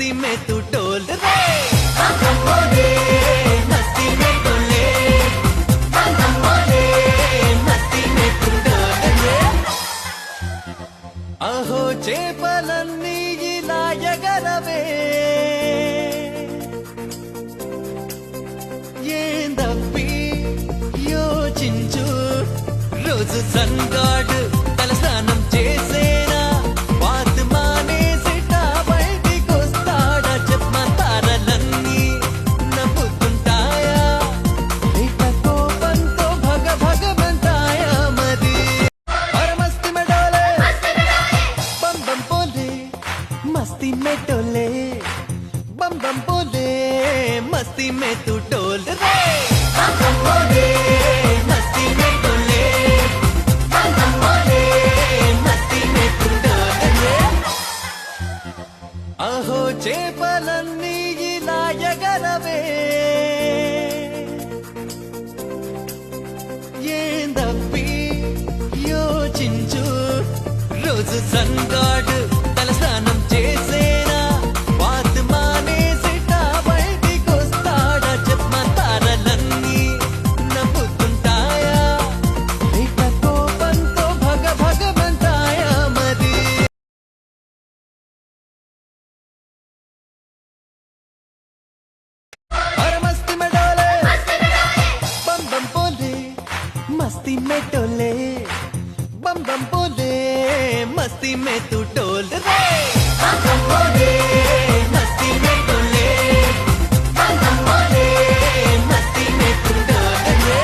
मस्ती में तू डोल रे बोले मस्ती में डोले बोले मस्ती में तू डोल रे अहो చేపలన్నీ ఇలా ఎగరవే ఏందప్పి యోచించు రోజు సన్గాడు తలస్నానం చేసేనా బాత్ మానేసిట బయటికొస్తాడా చెప్పమంతారలన్నీ నవ్వుతుంటాయా లేక కోపంతో భగ భగమంటాయా మరి అరే మస్తి में डोले बम बम बोले मस्ती में डोले बम बम बोले मस्ती में तू डोल रे बम बम बोले मस्ती में डोले बम बम बोले मस्ती में तू डोल रे अहो చేపలన్నీ ఇలా ఎగరవే ఏందప్పి యోచించు రోజు సన్గాడు తలస్నానం చేసేనా బాత్ మానేసిట బయటికొస్తాడా చెప్పమంతారలన్నీ నవ్వుతుంటాయా లేక కోపంతో భగ భగమంటాయా మరి अरे मस्ती में डोले बम बम बोले मस्ती में डोले बम बम बोले मस्ती में तू डोल रे बम बम बोले मस्ती में डोले बम बम बोले मस्ती में तू डोल रे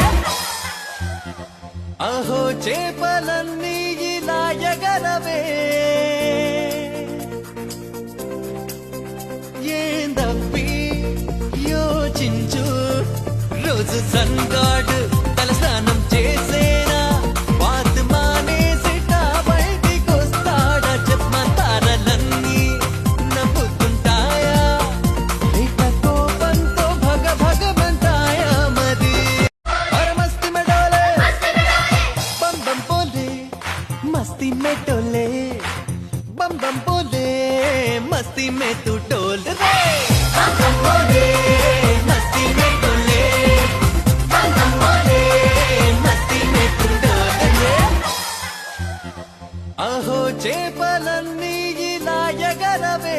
अहो చేపలన్నీ ఇలా ఎగరవే ఏందప్పి యోచించు రోజు సన్గాడు తలస్నానం చేసేనా బాత్ మానేసిట బయటికొస్తాడా చెప్పమంతారలన్నీ నవ్వుతుంటాయా లేక కోపంతో భగ భగమంటాయా మరి अरे मस्ती में डोले बम बम बोले मस्ती में डोले बम बम बोले मस्ती में तू डोल रे अहो చేపలన్నీ ఇలా ఎగరవే ఏందప్పి యోచించు రోజు సన్గాడు తలస్నానం చేసేనా బాత్ మానేసిట బయటికొస్తాడా చెప్పమంతారలన్నీ నవ్వుతుంటాయా లేక కోపంతో భగ భగమంటాయా మరి अरे मस्ती में डोले बम बम बोले मस्ती में डोले बम बम बोले मस्ती में तू डोल रे बम बम बोले मस्ती में डोले बम बम बोले मस्ती में तू डोल रे अहो చేపలన్నీ ఇలా ఎగరవే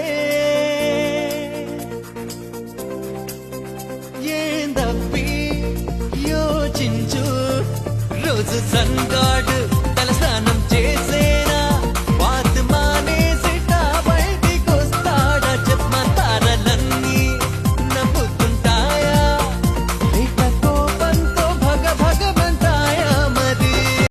ఏందప్పి యోచించు రోజు సన్